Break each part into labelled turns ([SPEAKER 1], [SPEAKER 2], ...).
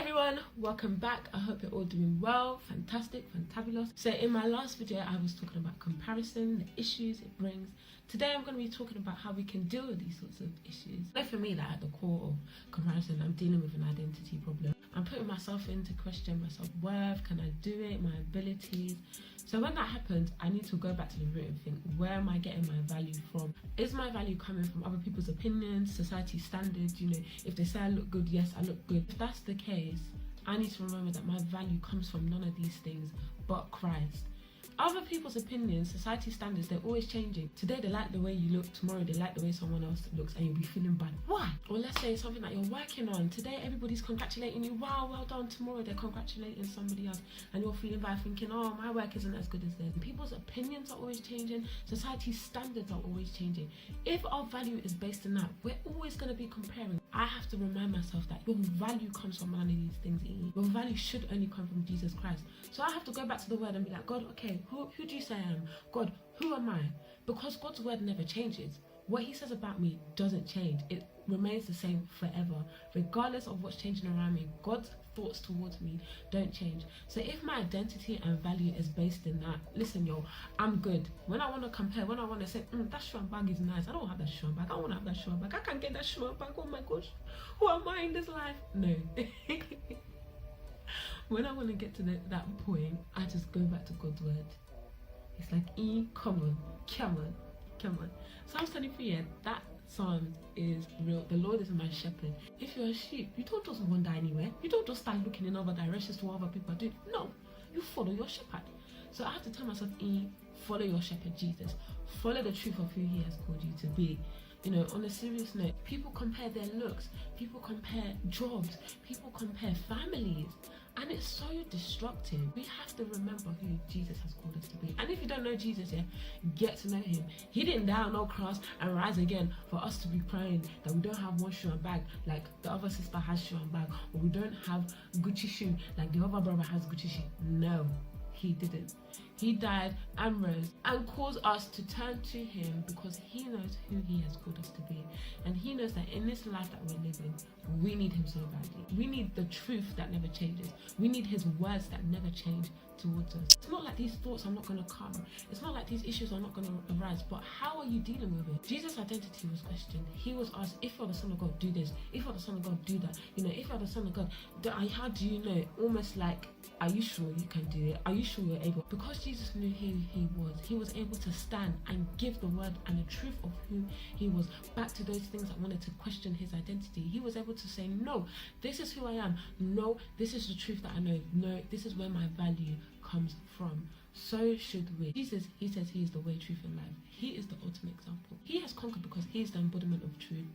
[SPEAKER 1] everyone, welcome back. I hope you're all doing well, fantastic, fantabulous. So in my last video I was talking about comparison, the issues it brings. Today I'm going to be talking about how we can deal with these sorts of issues. So for me, that at the core of comparison, I'm dealing with an identity problem. I'm putting myself into question, my self-worth, can I do it, my abilities. So when that happens, I need to go back to the root and think, where am I getting my value from? Is my value coming from other people's opinions, society standards? You know, if they say I look good, yes, I look good. If that's the case, I need to remember that my value comes from none of these things but Christ. Other people's opinions, society standards, they're always changing. Today they like the way you look, tomorrow they like the way someone else looks, and you'll be feeling bad. Why? Or let's say something that you're working on. Today everybody's congratulating you, wow, well done. Tomorrow they're congratulating somebody else, and you're feeling bad thinking, oh, my work isn't as good as theirs. People's opinions are always changing, society's standards are always changing. If our value is based in that, we're always going to be comparing. I have to remind myself that your value comes from none of these things. Your value should only come from Jesus Christ. So I have to go back to the word and be like, God, okay, who do you say I am? God, who am I? Because God's word never changes. What he says about me doesn't change. It remains the same forever. Regardless of what's changing around me, God's thoughts towards me don't change. So if my identity and value is based in that, listen, yo, I'm good. When I want to compare, when I want to say, that shoe and bag is nice, I don't have that shoe and bag, I want to have that shoe and bag, I can't get that shoe and bag, oh my gosh, who am I in this life? No. When I want to get to that point, I just go back to God's word. It's like, come on. Psalms 23, yeah, that psalm is real. The Lord is my shepherd. If you're a sheep, you don't just wander anywhere. You don't just start looking in other directions to what other people are doing. No, you follow your shepherd. So I have to tell myself, follow your shepherd, Jesus. Follow the truth of who he has called you to be. You know, on a serious note, people compare their looks, people compare jobs, people compare families, and it's so destructive. We have to remember who Jesus has called us to be. And if you don't know Jesus, yeah, get to know him. He didn't die on no cross and rise again for us to be crying that we don't have one shoe and bag like the other sister has shoe and bag, or we don't have Gucci shoe like the other brother has Gucci shoe. No, he didn't. He died and rose and calls us to turn to him because he knows who he has called us to be. And he knows that in this life that we're living, we need him so badly. We need the truth that never changes. We need his words that never change towards us. It's not like these thoughts are not going to come. It's not like these issues are not going to arise, but how are you dealing with it? Jesus' identity was questioned. He was asked, if you're the Son of God, do this. If you're the Son of God, do that. You know, if you're the Son of God, how do you know? Almost like, are you sure you can do it? Are you sure you're able? Because Jesus knew who he was able to stand and give the word and the truth of who he was back to those things that wanted to question his identity. He was able to say, no, this is who I am. No, this is the truth that I know. No, this is where my value comes from. So should we. Jesus, he says he is the way, truth, and life. He is the ultimate example. He has conquered because he is the embodiment of truth.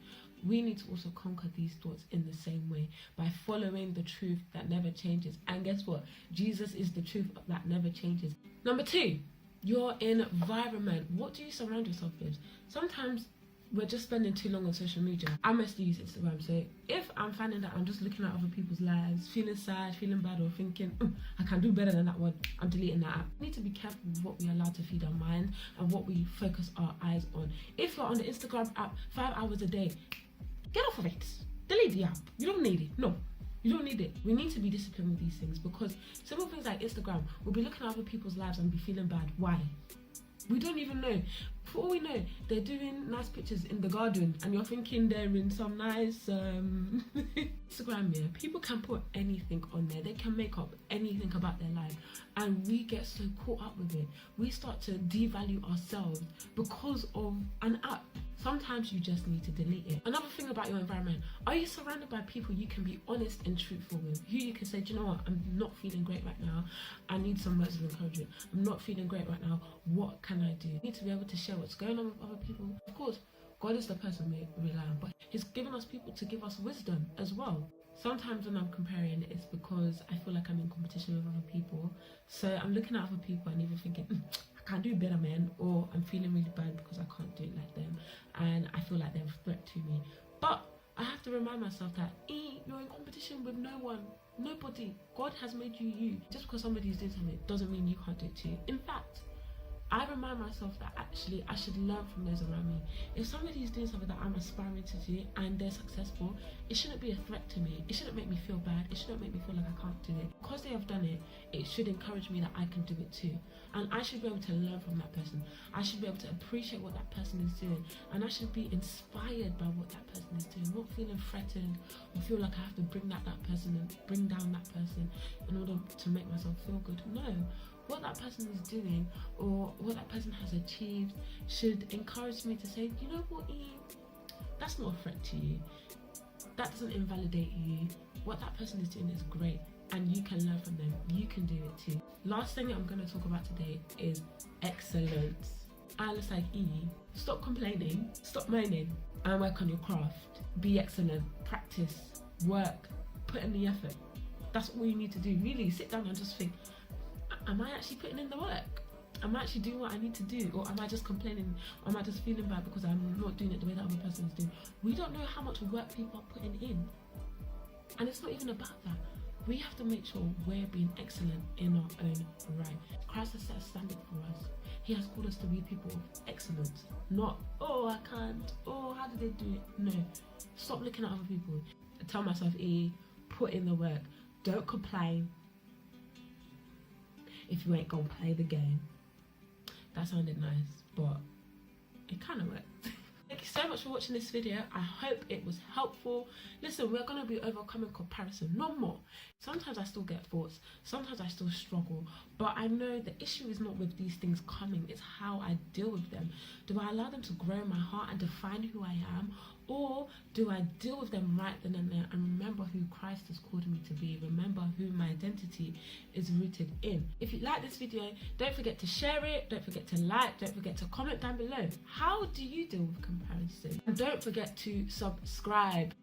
[SPEAKER 1] We need to also conquer these thoughts in the same way by following the truth that never changes. And guess what? Jesus is the truth that never changes. Number 2, your environment. What do you surround yourself with? Sometimes we're just spending too long on social media. I mostly use Instagram, so if I'm finding that I'm just looking at other people's lives, feeling sad, feeling bad, or thinking, I can do better than that one, I'm deleting that app. We need to be careful with what we allow to feed our mind and what we focus our eyes on. If you're on the Instagram app 5 hours a day, get off of it. Delete the app. You don't need it. No, you don't need it. We need to be disciplined with these things because simple things like Instagram, we'll be looking at other people's lives and be feeling bad. Why? We don't even know. For all we know, they're doing nice pictures in the garden and you're thinking they're in some nice Instagram, yeah. People can put anything on there. They can make up anything about their life, and we get so caught up with it. We start to devalue ourselves because of an app. Sometimes you just need to delete it. Another thing about your environment, are you surrounded by people you can be honest and truthful with? Who you can say, do you know what, I'm not feeling great right now. I need some words of encouragement. I'm not feeling great right now. What can I do? You need to be able to share what's going on with other people. Of course, God is the person we rely on, but he's given us people to give us wisdom as well. Sometimes when I'm comparing, it's because I feel like I'm in competition with other people. So I'm looking at other people and even thinking, I can't do better, man, or I'm feeling really bad because I can't do it like them, and I feel like they're a threat to me. But I have to remind myself that you're in competition with no one, nobody. God has made you you. Just because somebody's doing something doesn't mean you can't do it too. In fact, I remind myself that actually I should learn from those around me. If somebody is doing something that I'm aspiring to do and they're successful, it shouldn't be a threat to me. It shouldn't make me feel bad. It shouldn't make me feel like I can't do it. Because they have done it, it should encourage me that I can do it too. And I should be able to learn from that person. I should be able to appreciate what that person is doing. And I should be inspired by what that person is doing, not feeling threatened or feel like I have to bring that person and bring down that person in order to make myself feel good. No. What that person is doing or what that person has achieved should encourage me to say, you know what, E, that's not a threat to you. That doesn't invalidate you. What that person is doing is great and you can learn from them. You can do it too. Last thing I'm going to talk about today is excellence. Alice like E, stop complaining, stop moaning and work on your craft. Be excellent, practice, work, put in the effort. That's all you need to do. Really sit down and just think, am I actually putting in the work? Am I actually doing what I need to do? Or am I just complaining? Or am I just feeling bad because I'm not doing it the way that other person is doing? We don't know how much work people are putting in. And it's not even about that. We have to make sure we're being excellent in our own right. Christ has set a standard for us. He has called us to be people of excellence. Not, oh, I can't. Oh, how did they do it? No. Stop looking at other people. I tell myself, put in the work. Don't complain if you ain't gonna play the game. That sounded nice, but it kind of worked. Thank you so much for watching this video. I hope it was helpful. Listen, we're gonna be overcoming comparison, no more. Sometimes I still get thoughts, sometimes I still struggle, but I know the issue is not with these things coming, it's how I deal with them. Do I allow them to grow in my heart and define who I am? Or do I deal with them right then and there and remember who Christ has called me to be? Remember who my identity is rooted in. If you like this video, don't forget to share it, don't forget to like, don't forget to comment down below. How do you deal with comparison? And don't forget to subscribe.